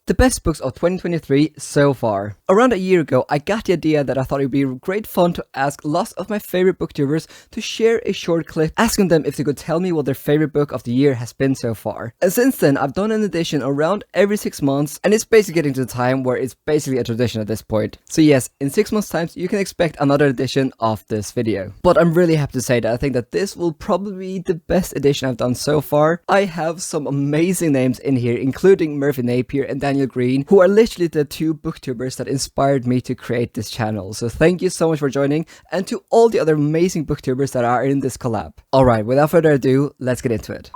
The best books of 2023 so far. Around a year ago, I got the idea that I thought it would be great fun to ask lots of my favorite booktubers to share a short clip asking them if they could tell me what their favorite book of the year has been so far. And since then, I've done an edition around every 6 months, and it's basically getting to the time where it's basically a tradition at this point. So yes, in 6 months' time, you can expect another edition of this video. But I'm really happy to say that I think that this will probably be the best edition I've done so far. I have some amazing names in here, including Merphy Napier and Greene, who are literally the two booktubers that inspired me to create this channel. So thank you so much for joining, and to all the other amazing booktubers that are in this collab. Alright, without further ado, let's get into it.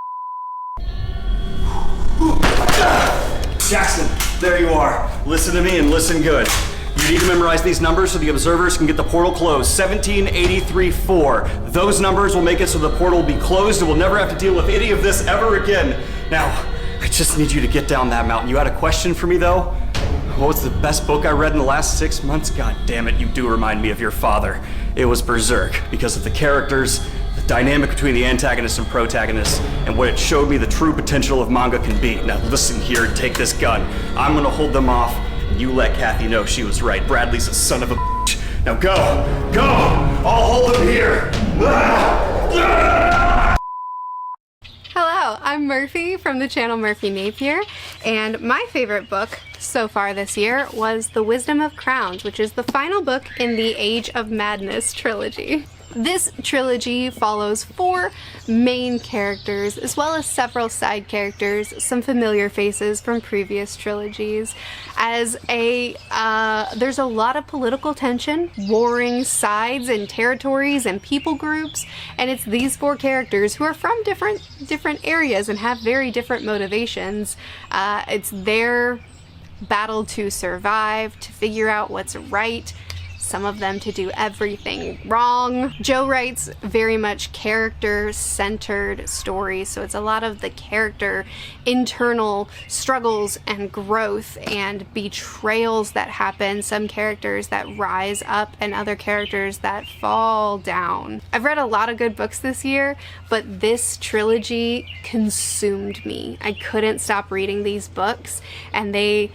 Jackson, there you are. Listen to me and listen good. You need to memorize these numbers so the observers can get the portal closed. 1783-4. Those numbers will make it so the portal will be closed and we'll never have to deal with any of this ever again. Now, I just need you to get down that mountain. You had a question for me, though? What was the best book I read in the last 6 months? God damn it, you do remind me of your father. It was Berserk, because of the characters, the dynamic between the antagonists and protagonists, and what it showed me the true potential of manga can be. Now listen here and take this gun. I'm gonna hold them off, and you let Kathy know she was right. Bradley's a son of a bitch. Now go! Go! I'll hold them here! Hello, I'm Murphy from the channel Merphy Napier, and my favorite book so far this year was The Wisdom of Crowns, which is the final book in the Age of Madness trilogy. This trilogy follows 4 main characters, as well as several side characters, some familiar faces from previous trilogies. There's a lot of political tension, warring sides and territories and people groups, and it's these 4 characters who are from different areas and have very different motivations. It's their battle to survive, to figure out what's right, some of them to do everything wrong. Joe writes very much character-centered stories, so it's a lot of the character internal struggles and growth and betrayals that happen, some characters that rise up and other characters that fall down. I've read a lot of good books this year, but this trilogy consumed me. I couldn't stop reading these books, and they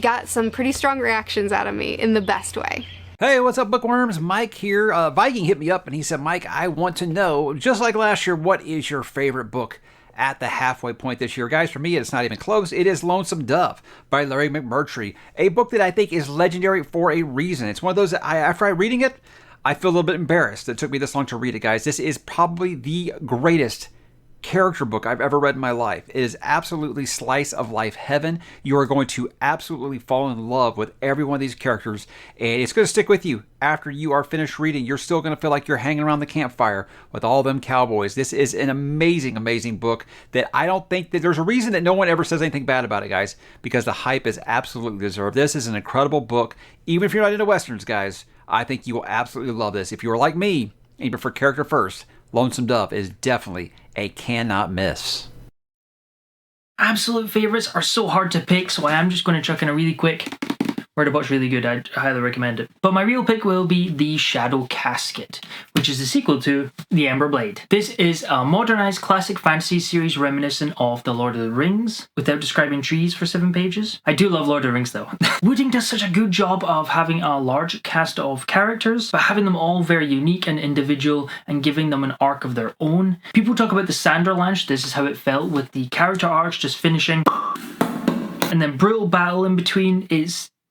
got some pretty strong reactions out of me in the best way. Hey, what's up, bookworms? Mike here. Viking hit me up and he said, Mike, I want to know, just like last year, what is your favorite book at the halfway point this year? Guys, for me, it's not even close. It is Lonesome Dove by Larry McMurtry, a book that I think is legendary for a reason. It's one of those that after I'm reading it, I feel a little bit embarrassed that it took me this long to read it, guys. This is probably the greatest character book I've ever read in my life. It is absolutely slice of life heaven. You are going to absolutely fall in love with every one of these characters, and it's going to stick with you after you are finished reading. You're still going to feel like you're hanging around the campfire with all them cowboys. This is an amazing, amazing book that I don't think that there's a reason that no one ever says anything bad about it, guys, because the hype is absolutely deserved. This is an incredible book. Even if you're not into Westerns, guys, I think you will absolutely love this. If you are like me and you prefer character first, Lonesome Dove is definitely a cannot miss. Absolute favorites are so hard to pick, so I am just going to chuck in a really quick word about. Really good, I'd highly recommend it. But my real pick will be The Shadow Casket, which is the sequel to The Ember Blade. This is a modernized classic fantasy series reminiscent of The Lord of the Rings, without describing trees for 7 pages. I do love Lord of the Rings though. Wooding does such a good job of having a large cast of characters, but having them all very unique and individual and giving them an arc of their own. People talk about the Sanderlanche. This is how it felt, with the character arcs just finishing and then brutal battle in between.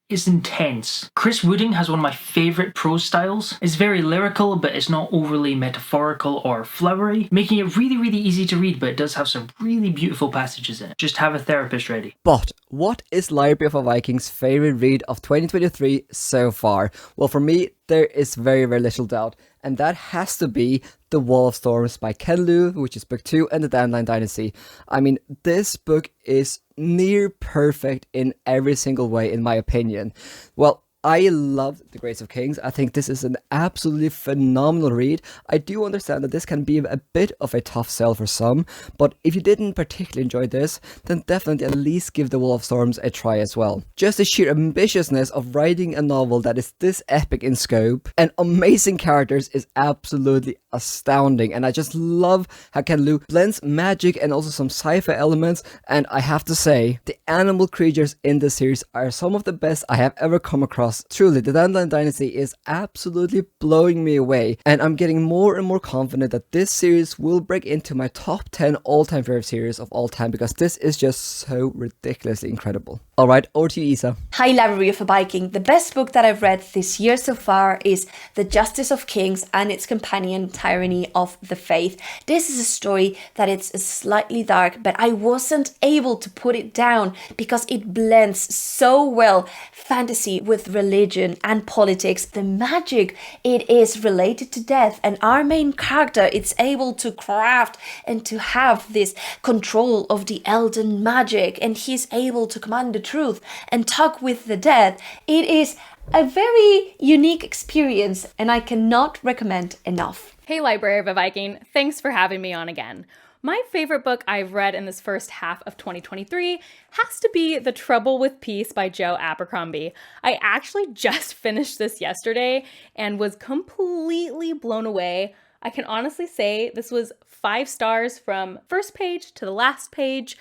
Is intense. Chris Wooding has one of my favourite prose styles. It's very lyrical, but it's not overly metaphorical or flowery, making it really, really easy to read, but it does have some really beautiful passages in it. Just have a therapist ready. But what is libraryofaviking's favorite read of 2023 so far? Well, for me, there is very, very little doubt, and that has to be The Wall of Storms by Ken Liu, which is book 2 in the Dandelion Dynasty. I mean, this book is near perfect in every single way, in my opinion. Well, I love The Grace of Kings. I think this is an absolutely phenomenal read. I do understand that this can be a bit of a tough sell for some, but if you didn't particularly enjoy this, then definitely at least give The Wall of Storms a try as well. Just the sheer ambitiousness of writing a novel that is this epic in scope and amazing characters is absolutely astounding, and I just love how Ken Liu blends magic and also some sci-fi elements, and I have to say, the animal creatures in this series are some of the best I have ever come across. Truly, the Dandelion Dynasty is absolutely blowing me away, and I'm getting more and more confident that this series will break into my top 10 all-time favorite series of all time, because this is just so ridiculously incredible. Alright, over to you, Isa. Hi, libraryofaviking. The best book that I've read this year so far is The Justice of Kings and its companion, Tyranny of the Faith. This is a story that is slightly dark, but I wasn't able to put it down because it blends so well fantasy with religion and politics. The magic, it is related to death, and our main character is able to craft and to have this control of the elden magic, and he's able to command the truth and talk with the dead. It is a very unique experience, and I cannot recommend enough. Hey, Library of a Viking, thanks for having me on again. My favorite book I've read in this first half of 2023 has to be The Trouble with Peace by Joe Abercrombie. I actually just finished this yesterday and was completely blown away. I can honestly say this was 5 stars from first page to the last page.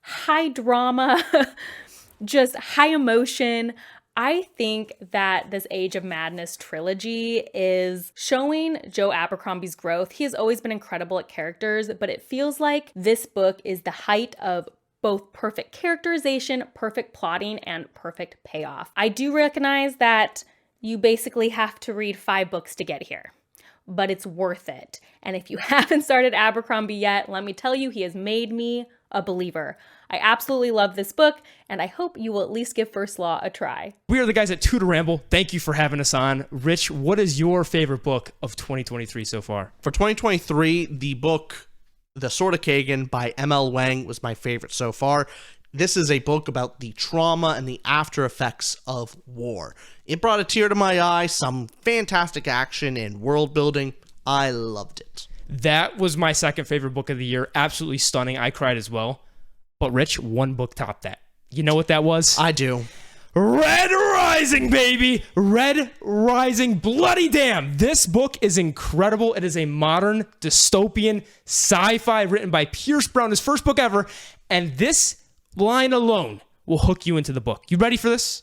High drama, just high emotion. I think that this Age of Madness trilogy is showing Joe Abercrombie's growth. He has always been incredible at characters, but it feels like this book is the height of both perfect characterization, perfect plotting, and perfect payoff. I do recognize that you basically have to read 5 books to get here, but it's worth it. And if you haven't started Abercrombie yet, let me tell you, he has made me a believer. I absolutely love this book, and I hope you will at least give First Law a try. We are the guys at Tutor Ramble. Thank you for having us on. Rich, what is your favorite book of 2023 so far? For 2023, the book The Sword of Kagan by M.L. Wang was my favorite so far. This is a book about the trauma and the after effects of war. It brought a tear to my eye, some fantastic action and world building. I loved it. That was my second favorite book of the year. Absolutely stunning. I cried as well. But Rich, one book topped that. You know what that was? I do. Red Rising, baby! Red Rising, bloody damn! This book is incredible. It is a modern, dystopian sci-fi written by Pierce Brown, his first book ever. And this line alone will hook you into the book. You ready for this?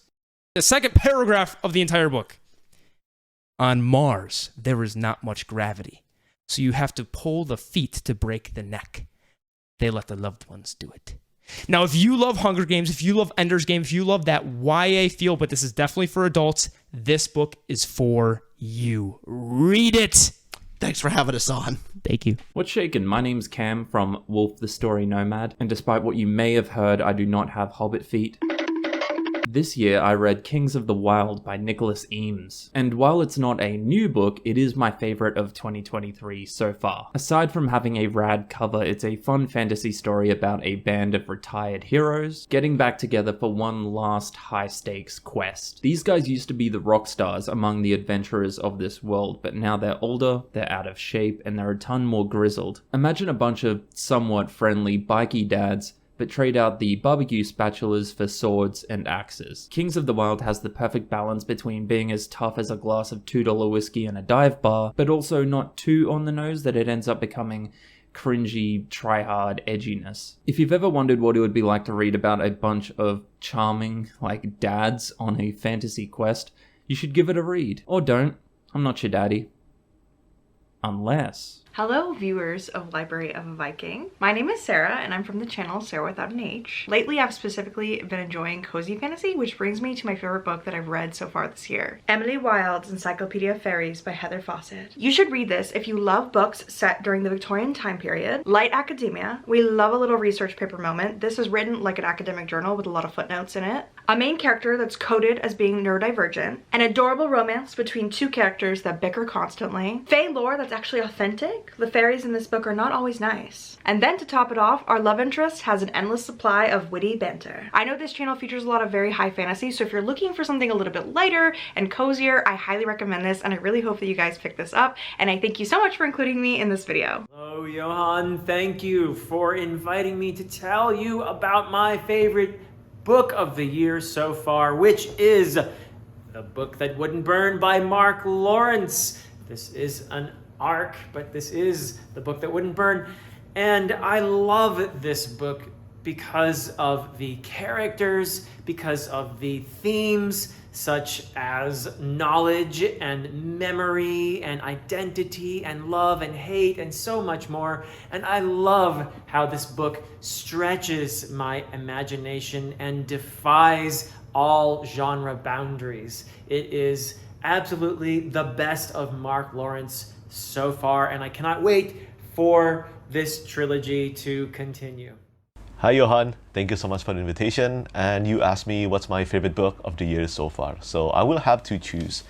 The second paragraph of the entire book. On Mars, there is not much gravity, so you have to pull the feet to break the neck. They let the loved ones do it. Now, if you love Hunger Games, if you love Ender's Game, if you love that YA feel, but this is definitely for adults, this book is for you. Read it. Thanks for having us on. Thank you. What's shaken? My name's Cam from Wolfe the Story Nomad, and despite what you may have heard, I do not have hobbit feet. This year, I read Kings of the Wild by Nicholas Eames, and while it's not a new book, it is my favorite of 2023 so far. Aside from having a rad cover, it's a fun fantasy story about a band of retired heroes getting back together for one last high-stakes quest. These guys used to be the rock stars among the adventurers of this world, but now they're older, they're out of shape, and they're a ton more grizzled. Imagine a bunch of somewhat friendly, bikey dads but trade out the barbecue spatulas for swords and axes. Kings of the Wild has the perfect balance between being as tough as a glass of $2 whiskey in a dive bar, but also not too on the nose that it ends up becoming cringy, try-hard edginess. If you've ever wondered what it would be like to read about a bunch of charming, dads on a fantasy quest, you should give it a read. Or don't. I'm not your daddy. Unless... Hello viewers of Library of a Viking. My name is Sarah and I'm from the channel SarawithoutanH. Lately I've specifically been enjoying cozy fantasy, which brings me to my favorite book that I've read so far this year. Emily Wilde's Encyclopedia of Fairies by Heather Fawcett. You should read this if you love books set during the Victorian time period. Light academia. We love a little research paper moment. This is written like an academic journal with a lot of footnotes in it. A main character that's coded as being neurodivergent. An adorable romance between 2 characters that bicker constantly. Fae lore that's actually authentic. The fairies in this book are not always nice. And then to top it off, our love interest has an endless supply of witty banter. I know this channel features a lot of very high fantasy, so if you're looking for something a little bit lighter and cozier, I highly recommend this, and I really hope that you guys pick this up, and I thank you so much for including me in this video. Hello, Johan. Thank you for inviting me to tell you about my favorite book of the year so far, which is The Book That Wouldn't Burn by Mark Lawrence. This is an arc, but this is the book that wouldn't burn. And I love this book because of the characters, because of the themes, such as knowledge and memory and identity and love and hate and so much more. And I love how this book stretches my imagination and defies all genre boundaries. It is absolutely the best of Mark Lawrence so far, and I cannot wait for this trilogy to continue. Hi Johan, thank you so much for the invitation. And you asked me what's my favorite book of the year so far. So I will have to choose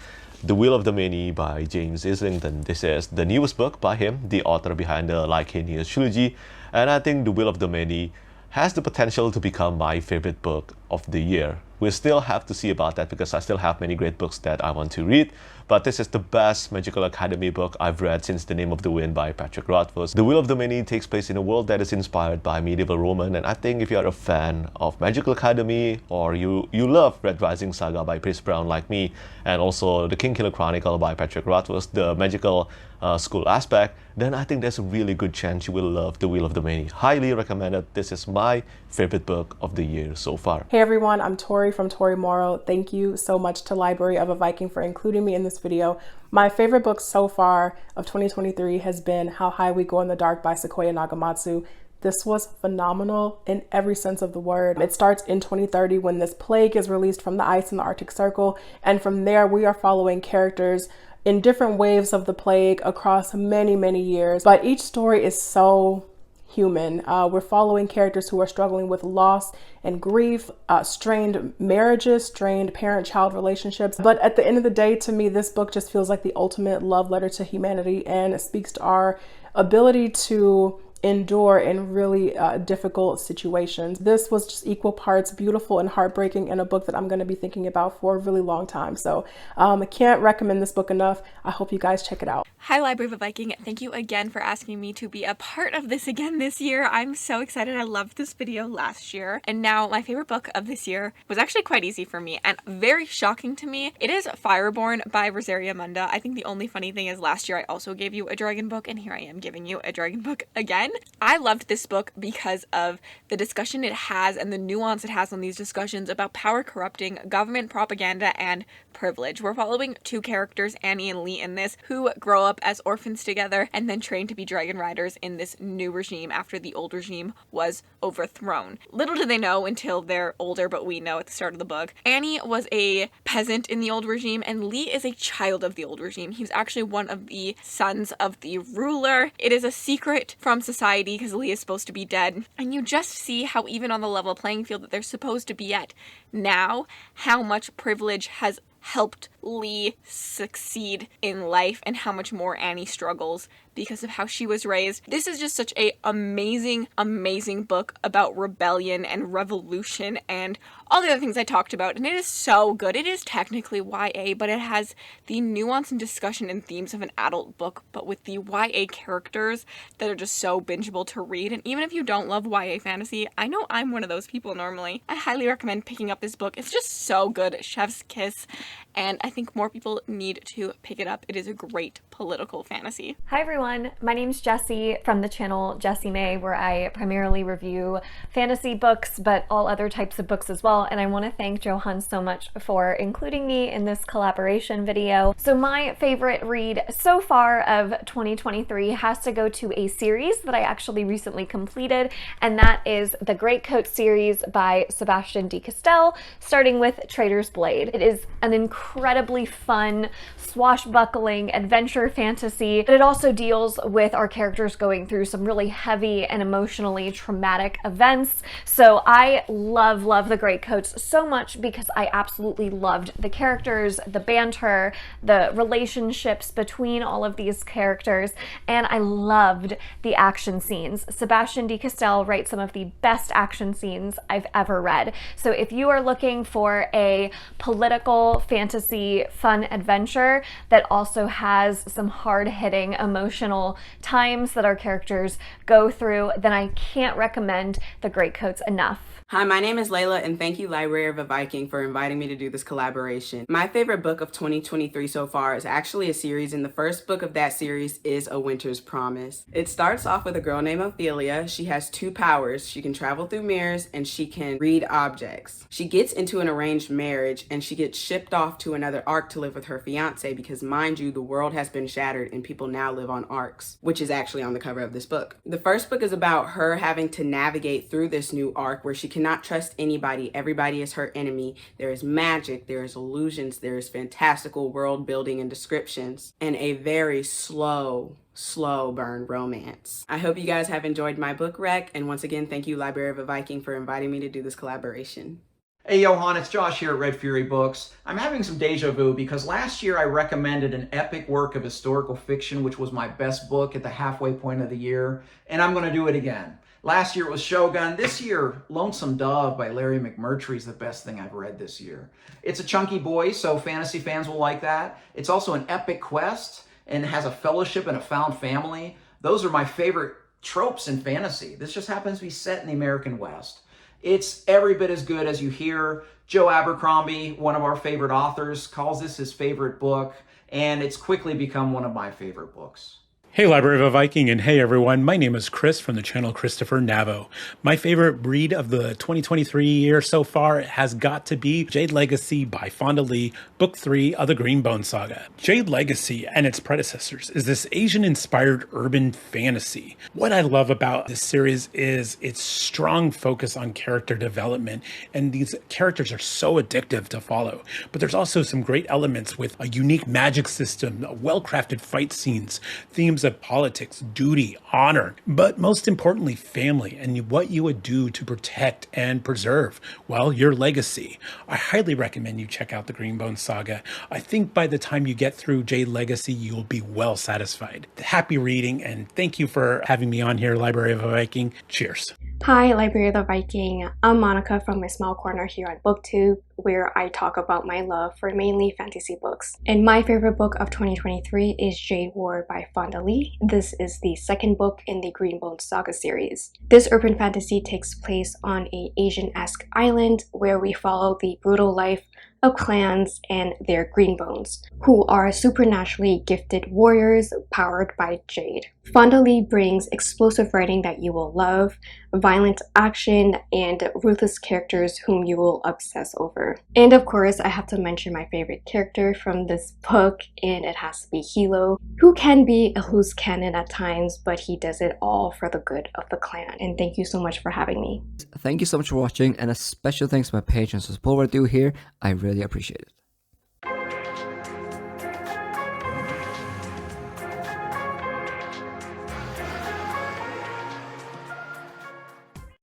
The Will of the Many by James Islington. This is the newest book by him, the author behind the Lycaonians trilogy. And I think The Will of the Many has the potential to become my favorite book of the year. We'll still have to see about that because I still have many great books that I want to read. But this is the best Magical Academy book I've read since The Name of the Wind by Petrik Leo. The Will of the Many takes place in a world that is inspired by medieval Roman, and I think if you're a fan of Magical Academy or you love Red Rising Saga by Chris Brown like me, and also The Kingkiller Chronicle by Petrik Leo, the magical school aspect, then I think there's a really good chance you will love The Will of the Many. Highly recommended. This is my favorite book of the year so far. Hey everyone, I'm Tori from Tori Morrow. Thank you so much to Library of a Viking for including me in this video. My favorite book so far of 2023 has been How High We Go in the Dark by Sequoia Nagamatsu. This was phenomenal in every sense of the word. It starts in 2030 when this plague is released from the ice in the Arctic Circle, and from there we are following characters in different waves of the plague across many years. But each story is so human. We're following characters who are struggling with loss and grief, strained marriages, strained parent-child relationships. But at the end of the day, to me, this book just feels like the ultimate love letter to humanity, and it speaks to our ability to endure in really difficult situations. This was just equal parts beautiful and heartbreaking, and a book that I'm going to be thinking about for a really long time. So I can't recommend this book enough. I hope you guys check it out. Hi Library of a Viking, thank you again for asking me to be a part of this again this year. I'm so excited. I loved this video last year, and now my favorite book of this year was actually quite easy for me and very shocking to me. It is Fireborn by Rosaria Munda. I think the only funny thing is last year I also gave you a dragon book, and here I am giving you a dragon book again. I loved this book because of the discussion it has and the nuance it has on these discussions about power corrupting, government propaganda, and privilege. We're following two characters, Annie and Lee, in this, who grow up as orphans together and then train to be dragon riders in this new regime after the old regime was overthrown. Little do they know until they're older, but we know at the start of the book. Annie was a peasant in the old regime, and Lee is a child of the old regime. He's actually one of the sons of the ruler. It is a secret from society because Lee is supposed to be dead, and you just see how even on the level playing field that they're supposed to be at now, how much privilege has helped Lee succeed in life and how much more Annie struggles because of how she was raised. This is just such a amazing book about rebellion and revolution and all the other things I talked about, and it is so good. It is technically YA, but it has the nuance and discussion and themes of an adult book, but with the YA characters that are just so bingeable to read. And even if you don't love YA fantasy, I know I'm one of those people normally, I highly recommend picking up this book. It's just so good. Chef's kiss. And I think more people need to pick it up. It is a great political fantasy. Hi everyone, my name's Jessie from the channel Jessie Mae, where I primarily review fantasy books, but all other types of books as well. And I want to thank Johan so much for including me in this collaboration video. So my favorite read so far of 2023 has to go to a series that I actually recently completed, and that is the Greatcoat series by Sebastian de Castell, starting with Traitor's Blade. It is an incredibly fun, swashbuckling adventure fantasy, but it also deals with our characters going through some really heavy and emotionally traumatic events. So I love the Greatcoats so much because I absolutely loved the characters, the banter, the relationships between all of these characters, and I loved the action scenes. Sebastian de Castell writes some of the best action scenes I've ever read. So if you are looking for a political fantasy fun adventure that also has some hard-hitting emotional times that our characters go through, then I can't recommend the Greatcoats enough. Hi, my name is Layla, and thank you, Library of a Viking, for inviting me to do this collaboration. My favorite book of 2023 so far is actually a series, and the first book of that series is A Winter's Promise. It starts off with a girl named Ophelia. She has two powers. She can travel through mirrors, and she can read objects. She gets into an arranged marriage, and she gets shipped off to another ark to live with her fiance because, mind you, the world has been shattered, and people now live on arks, which is actually on the cover of this book. The first book is about her having to navigate through this new ark where she cannot trust anybody. Everybody is her enemy. There is magic, there is illusions, there is fantastical world building and descriptions, and a very slow burn romance. I hope you guys have enjoyed my book rec, and once again, thank you, Library of a Viking, for inviting me to do this collaboration. Hey Johan, it's Josh here at RedFuryBooks. I'm having some deja vu because last year I recommended an epic work of historical fiction, which was my best book at the halfway point of the year, and I'm going to do it again. Last year it was Shogun. This year, Lonesome Dove by Larry McMurtry is the best thing I've read this year. It's a chunky boy, so fantasy fans will like that. It's also an epic quest and has a fellowship and a found family. Those are my favorite tropes in fantasy. This just happens to be set in the American West. It's every bit as good as you hear. Joe Abercrombie, one of our favorite authors, calls this his favorite book, and it's quickly become one of my favorite books. Hey Library of a Viking, and hey everyone, my name is Chris from the channel Chirstopher Navo. My favorite read of the 2023 year so far has got to be Jade Legacy by Fonda Lee, Book 3 of the Greenbone Saga. Jade Legacy and its predecessors is this Asian-inspired urban fantasy. What I love about this series is its strong focus on character development, and these characters are so addictive to follow. But there's also some great elements with a unique magic system, well-crafted fight scenes, themes of politics, duty, honor, but most importantly, family, and what you would do to protect and preserve, well, your legacy. I highly recommend you check out the Greenbone Saga. I think by the time you get through Jade Legacy, you'll be well satisfied. Happy reading, and thank you for having me on here, Library of a Viking. Cheers. Hi, Library of the Viking. I'm Monica from my small corner here on BookTube, where I talk about my love for mainly fantasy books. And my favorite book of 2023 is Jade War by Fonda Lee. This is the second book in the Greenbone Saga series. This urban fantasy takes place on an Asian-esque island where we follow the brutal life of clans and their greenbones, who are supernaturally gifted warriors powered by Jade. Fonda Lee brings explosive writing that you will love, violent action, and ruthless characters whom you will obsess over. And of course, I have to mention my favorite character from this book, and it has to be Hilo, who can be a loose cannon at times, but he does it all for the good of the clan. And thank you so much for having me. Thank you so much for watching, and a special thanks to my patrons for support what I do here. I really appreciate it.